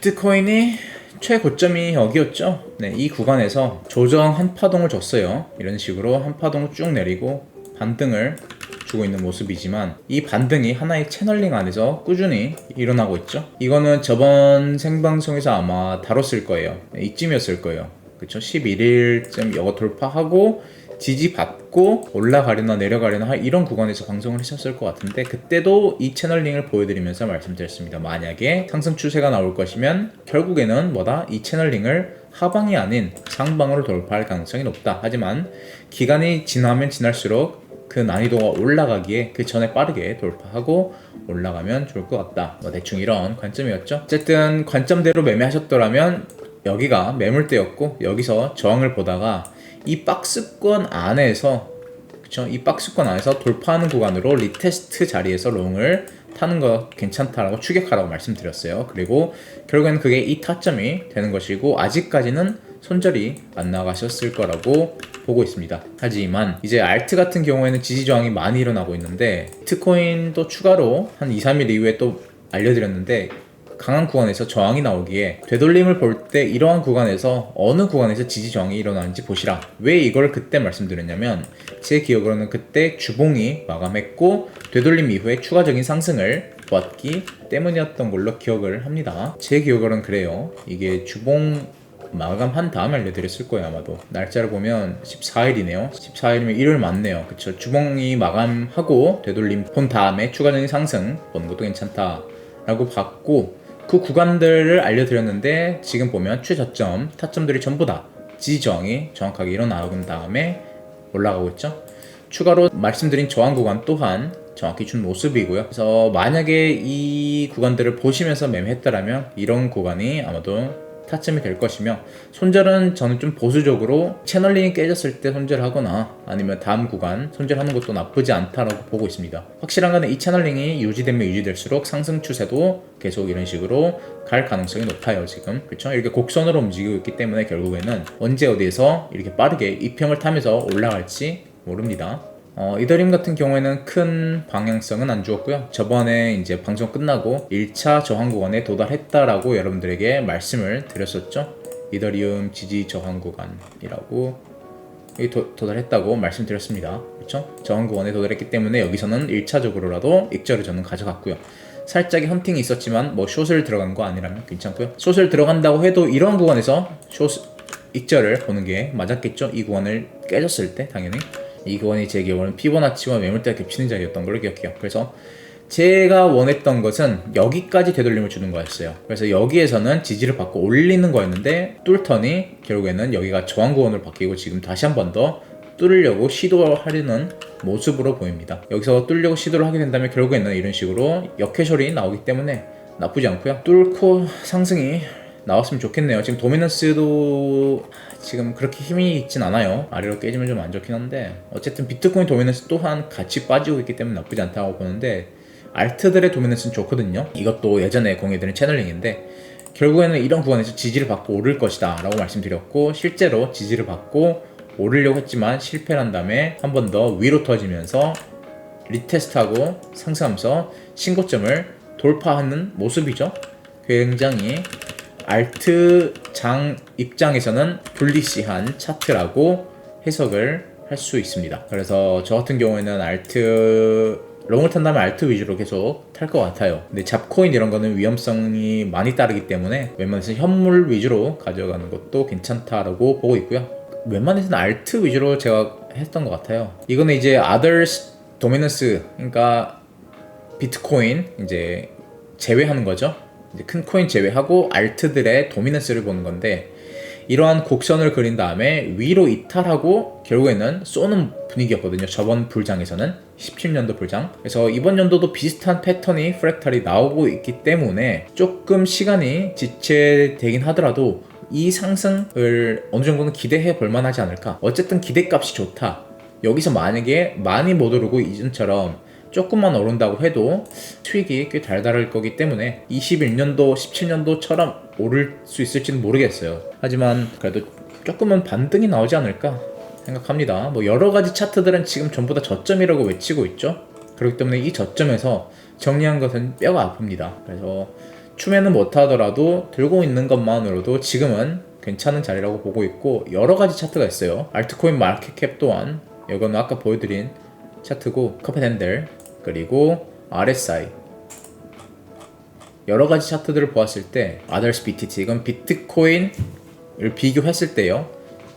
비트코인이 최고점이 여기였죠. 네, 이 구간에서 조정 한 파동을 줬어요. 이런 식으로 한 파동을 쭉 내리고 반등을 주고 있는 모습이지만 이 반등이 하나의 채널링 안에서 꾸준히 일어나고 있죠. 이거는 저번 생방송에서 아마 다뤘을 거예요. 네, 이쯤이었을 거예요. 그쵸? 11일쯤 이거 돌파하고 지지받고 올라가려나 내려가려나 이런 구간에서 방송을 하셨을 것 같은데, 그때도 이 채널링을 보여드리면서 말씀드렸습니다. 만약에 상승 추세가 나올 것이면 결국에는 뭐다? 이 채널링을 하방이 아닌 상방으로 돌파할 가능성이 높다. 하지만 기간이 지나면 지날수록 그 난이도가 올라가기에 그 전에 빠르게 돌파하고 올라가면 좋을 것 같다. 뭐 대충 이런 관점이었죠. 어쨌든 관점대로 매매하셨더라면 여기가 매물대였고, 여기서 저항을 보다가 이 박스권 안에서, 그쵸? 이 박스권 안에서 돌파하는 구간으로 리테스트 자리에서 롱을 타는 거 괜찮다라고 추격하라고 말씀드렸어요. 그리고 결국에는 그게 이 타점이 되는 것이고, 아직까지는 손절이 안 나가셨을 거라고 보고 있습니다. 하지만 이제 알트 같은 경우에는 지지 저항이 많이 일어나고 있는데, 비트코인도 추가로 한 2-3일 이후에 또 알려드렸는데, 강한 구간에서 저항이 나오기에 되돌림을 볼 때 이러한 구간에서 어느 구간에서 지지 저항이 일어나는지 보시라. 왜 이걸 그때 말씀드렸냐면, 제 기억으로는 그때 주봉이 마감했고 되돌림 이후에 추가적인 상승을 보았기 때문이었던 걸로 기억을 합니다. 제 기억으로는 그래요. 이게 주봉 마감한 다음에 알려드렸을 거예요. 아마도 날짜를 보면 14일이네요 14일이면 일요일 맞네요. 그쵸? 주봉이 마감하고 되돌림 본 다음에 추가적인 상승 보는 것도 괜찮다 라고 봤고, 그 구간들을 알려드렸는데 지금 보면 최저점, 타점들이 전부 다 지지 저항이 정확하게 일어나는 다음에 올라가고 있죠. 추가로 말씀드린 저항 구간 또한 정확히 준 모습이고요. 그래서 만약에 이 구간들을 보시면서 매매했다라면 이런 구간이 아마도 타점이 될 것이며, 손절은 저는 좀 보수적으로 채널링이 깨졌을 때 손절하거나 아니면 다음 구간 손절하는 것도 나쁘지 않다라고 보고 있습니다. 확실한 건 이 채널링이 유지되면 유지될수록 상승 추세도 계속 이런 식으로 갈 가능성이 높아요. 지금 그렇죠? 이렇게 곡선으로 움직이고 있기 때문에 결국에는 언제 어디에서 이렇게 빠르게 이평을 타면서 올라갈지 모릅니다. 이더리움 같은 경우에는 큰 방향성은 안 주었고요. 저번에 이제 방송 끝나고 1차 저항 구간에 도달했다라고 여러분들에게 말씀을 드렸었죠. 이더리움 지지 저항 구간이라고 도달했다고 말씀드렸습니다. 그렇죠? 저항 구간에 도달했기 때문에 여기서는 1차적으로라도 익절을 저는 가져갔고요. 살짝의 헌팅이 있었지만 뭐 숏을 들어간 거 아니라면 괜찮고요. 숏을 들어간다고 해도 이런 구간에서 숏 익절을 보는 게 맞았겠죠. 이 구간을 깨졌을 때 당연히. 이 구간이 제 기억으로는 피보나치와 매물대가 겹치는 자리였던 걸로 기억해요. 그래서 제가 원했던 것은 여기까지 되돌림을 주는 거였어요. 그래서 여기에서는 지지를 받고 올리는 거였는데, 뚫더니 결국에는 여기가 저항 구간으로 바뀌고 지금 다시 한 번 더 뚫으려고 시도하려는 모습으로 보입니다. 여기서 뚫으려고 시도를 하게 된다면 결국에는 이런 식으로 역회설이 나오기 때문에 나쁘지 않고요. 뚫고 상승이 나왔으면 좋겠네요. 지금 도미넌스도 지금 그렇게 힘이 있진 않아요. 아래로 깨지면 좀 안 좋긴 한데, 어쨌든 비트코인 도미넌스 또한 같이 빠지고 있기 때문에 나쁘지 않다고 보는데, 알트들의 도미넌스는 좋거든요. 이것도 예전에 공유해드린 채널링인데, 결국에는 이런 구간에서 지지를 받고 오를 것이다 라고 말씀드렸고, 실제로 지지를 받고 오르려고 했지만 실패를 한 다음에 한 번 더 위로 터지면서 리테스트하고 상승하면서 신고점을 돌파하는 모습이죠. 굉장히 알트 장 입장에서는 불리시한 차트라고 해석을 할 수 있습니다. 그래서 저 같은 경우에는 알트 롱을 탄다면 알트 위주로 계속 탈 것 같아요. 근데 잡코인 이런 거는 위험성이 많이 따르기 때문에 웬만해서는 현물 위주로 가져가는 것도 괜찮다라고 보고 있고요. 웬만해서는 알트 위주로 제가 했던 것 같아요. 이거는 이제 others dominance, 그러니까 비트코인 이제 제외하는 거죠. 이제 큰 코인 제외하고 알트들의 도미넌스를 보는 건데, 이러한 곡선을 그린 다음에 위로 이탈하고 결국에는 쏘는 분위기였거든요. 저번 불장에서는 17년도 불장. 그래서 이번 연도도 비슷한 패턴이 프랙탈이 나오고 있기 때문에 조금 시간이 지체되긴 하더라도 이 상승을 어느 정도는 기대해 볼 만하지 않을까. 어쨌든 기대값이 좋다. 여기서 만약에 많이 못 오르고 이전처럼 조금만 오른다고 해도 수익이 꽤 달달할 거기 때문에 21년도, 17년도처럼 오를 수 있을지는 모르겠어요. 하지만 그래도 조금은 반등이 나오지 않을까 생각합니다. 뭐 여러 가지 차트들은 지금 전부 다 저점이라고 외치고 있죠. 그렇기 때문에 이 저점에서 정리한 것은 뼈가 아픕니다. 그래서 추매는 못하더라도 들고 있는 것만으로도 지금은 괜찮은 자리라고 보고 있고, 여러가지 차트가 있어요. 알트코인 마켓캡 또한 이거는 아까 보여드린 차트고, 커펫핸들 그리고 RSI 여러가지 차트들을 보았을 때 Others BTT, 이건 비트코인을 비교했을 때요,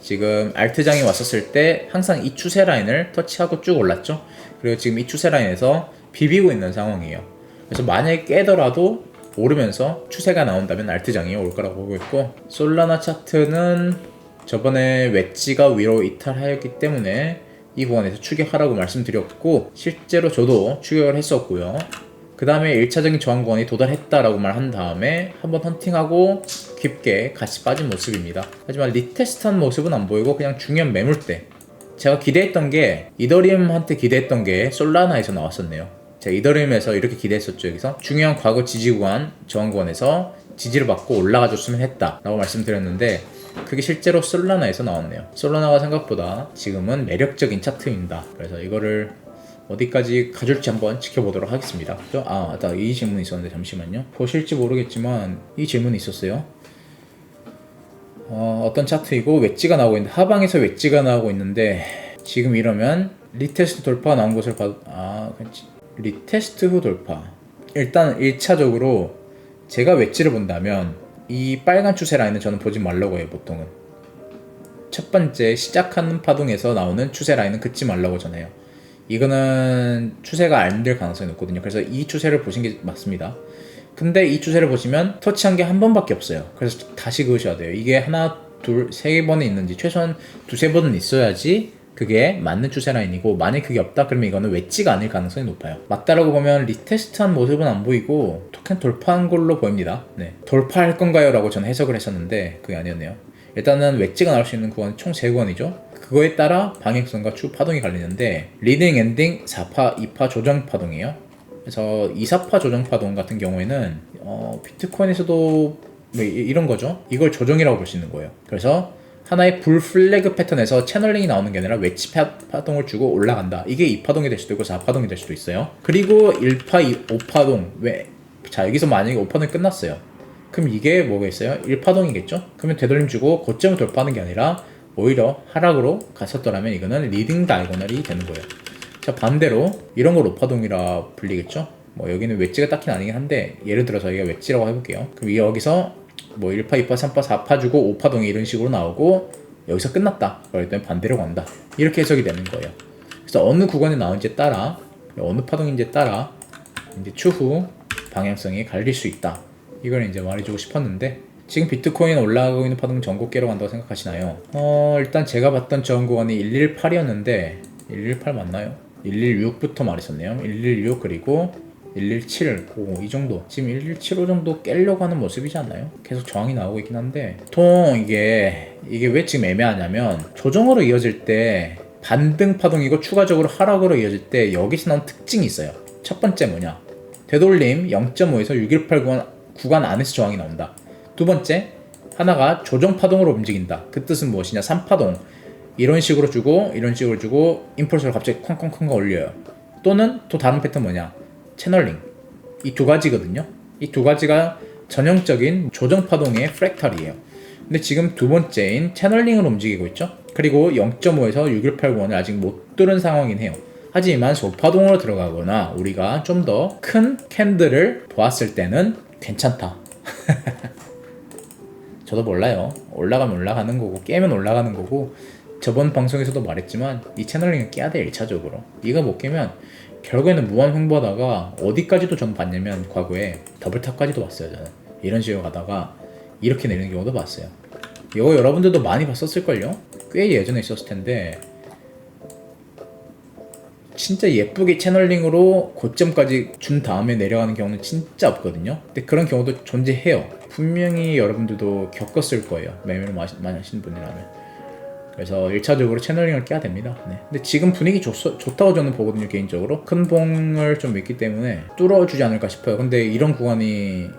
지금 알트장이 왔었을 때 항상 이 추세 라인을 터치하고 쭉 올랐죠. 그리고 지금 이 추세 라인에서 비비고 있는 상황이에요. 그래서 만약에 깨더라도 오르면서 추세가 나온다면 알트장이 올 거라고 보고 있고, 솔라나 차트는 저번에 웨지가 위로 이탈하였기 때문에 이 구간에서 추격하라고 말씀드렸고, 실제로 저도 추격을 했었고요. 그 다음에 1차적인 저항 구간이 도달했다라고 말한 다음에 한번 헌팅하고 깊게 같이 빠진 모습입니다. 하지만 리테스트한 모습은 안 보이고 그냥 중요한 매물대, 제가 기대했던 게, 이더리움한테 기대했던 게 솔라나에서 나왔었네요. 제가 이더리움에서 이렇게 기대했었죠. 여기서 중요한 과거 지지 구간, 저항 구간에서 지지를 받고 올라가 줬으면 했다 라고 말씀드렸는데, 그게 실제로 솔라나에서 나왔네요. 솔라나가 생각보다 지금은 매력적인 차트입니다. 그래서 이거를 어디까지 가줄지 한번 지켜보도록 하겠습니다. 맞다, 이 질문이 있었는데 잠시만요. 보실지 모르겠지만 이 질문이 있었어요. 어떤 차트이고 웨지가 나오고 있는데, 하방에서 웨지가 나오고 있는데, 지금 이러면 리테스트 돌파가 나온 것을 리테스트 후 돌파, 일단 1차적으로 제가 웨지를 본다면 이 빨간 추세 라인은 저는 보지 말라고 해요. 보통은 첫 번째 시작하는 파동에서 나오는 추세 라인은 긋지 말라고 전해요. 이거는 추세가 안 될 가능성이 높거든요. 그래서 이 추세를 보신 게 맞습니다. 근데 이 추세를 보시면 터치한 게 한 번밖에 없어요. 그래서 다시 그으셔야 돼요. 이게 하나, 둘, 세 번은 있는지 최소한 두세 번은 있어야지 그게 맞는 추세 라인이고, 만약 그게 없다 그러면 이거는 웨지가 아닐 가능성이 높아요. 맞다라고 보면 리테스트한 모습은 안 보이고 토큰 돌파한 걸로 보입니다. 네, 돌파할 건가요? 라고 저는 해석을 했었는데 그게 아니었네요. 일단은 웨지가 나올 수 있는 구간 총 3구간이죠. 그거에 따라 방향성과 추 파동이 갈리는데, 리딩, 엔딩, 4파, 2파 조정 파동이에요. 그래서 2, 4파 조정 파동 같은 경우에는 비트코인에서도 이런 거죠. 이걸 조정이라고 볼 수 있는 거예요. 그래서 하나의 불 플래그 패턴에서 채널링이 나오는 게 아니라 웨지 파동을 주고 올라간다. 이게 2파동이 될 수도 있고 4파동이 될 수도 있어요. 그리고 1파, 5파동. 자, 여기서 만약에 5파동이 끝났어요. 그럼 이게 뭐겠어요? 1파동이겠죠? 그러면 되돌림 주고 고점을 돌파하는 게 아니라 오히려 하락으로 갔었더라면 이거는 리딩 다이고널이 되는 거예요. 자, 반대로 이런 걸 5파동이라 불리겠죠? 여기는 웨지가 딱히 아니긴 한데, 예를 들어서 여기가 웨지라고 해볼게요. 그럼 여기서 1파, 2파, 3파, 4파 주고 5파동이 이런 식으로 나오고 여기서 끝났다. 그럴 때는 반대로 간다. 이렇게 해석이 되는 거예요. 그래서 어느 구간에 나온지에 따라, 어느 파동인지에 따라 이제 추후 방향성이 갈릴 수 있다. 이걸 이제 말해주고 싶었는데, 지금 비트코인 올라가고 있는 파동 전고깨로 간다고 생각하시나요? 일단 제가 봤던 저항 구간이 118이었는데 118 맞나요? 116부터 말했었네요. 116 그리고 117, 이 정도. 지금 1175 정도 깨려고 하는 모습이지 않나요? 계속 저항이 나오고 있긴 한데, 보통 이게 왜 지금 애매하냐면, 조정으로 이어질 때 반등 파동이고 추가적으로 하락으로 이어질 때 여기서 나온 특징이 있어요. 첫 번째 뭐냐? 되돌림 0.5에서 618 구간 안에서 저항이 나온다. 두 번째, 하나가 조정 파동으로 움직인다. 그 뜻은 무엇이냐? 3파동. 이런 식으로 주고 이런 식으로 주고 임펄스를 갑자기 쾅쾅쾅 올려요. 또는 또 다른 패턴 뭐냐? 채널링. 이 두 가지거든요. 이 두 가지가 전형적인 조정 파동의 프랙탈이에요. 근데 지금 두 번째인 채널링으로 움직이고 있죠. 그리고 0.5에서 6189원을 아직 못 뚫은 상황이긴 해요. 하지만 소파동으로 들어가거나 우리가 좀 더 큰 캔들을 보았을 때는 괜찮다. 저도 몰라요. 올라가면 올라가는 거고 깨면 올라가는 거고, 저번 방송에서도 말했지만 이 채널링은 깨야 돼. 1차적으로 이거 못 깨면 결국에는 무한 횡보하다가 어디까지도 전 봤냐면, 과거에 더블탑까지도 봤어요. 저는 이런 식으로 가다가 이렇게 내리는 경우도 봤어요. 이거 여러분들도 많이 봤었을걸요? 꽤 예전에 있었을 텐데, 진짜 예쁘게 채널링으로 고점까지 준 다음에 내려가는 경우는 진짜 없거든요. 근데 그런 경우도 존재해요. 분명히 여러분들도 겪었을 거예요. 매매를 많이 하시는 분이라면. 그래서 1차적으로 채널링을 깨야 됩니다. 네. 근데 지금 분위기 좋다고 저는 보거든요. 개인적으로 큰 봉을 좀 있기 때문에 뚫어주지 않을까 싶어요. 근데 이런 구간이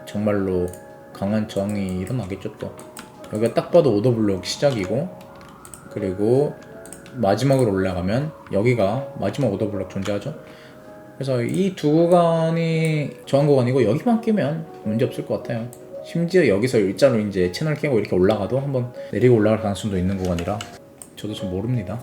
정말로 강한 저항이 일어나겠죠. 또 여기가 딱 봐도 오더블록 시작이고, 그리고 마지막으로 올라가면 여기가 마지막 오더블록 존재하죠. 그래서 이 두 구간이 저항 구간이고 여기만 깨면 문제 없을 것 같아요. 심지어 여기서 일자로 이제 채널 깨고 이렇게 올라가도 한번 내리고 올라갈 가능성도 있는 구간이라 저도 좀 모릅니다.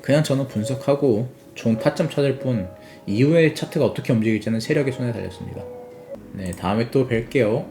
그냥 저는 분석하고 좋은 타점 찾을 뿐 이후에 차트가 어떻게 움직일지는 세력의 손에 달렸습니다. 네, 다음에 또 뵐게요.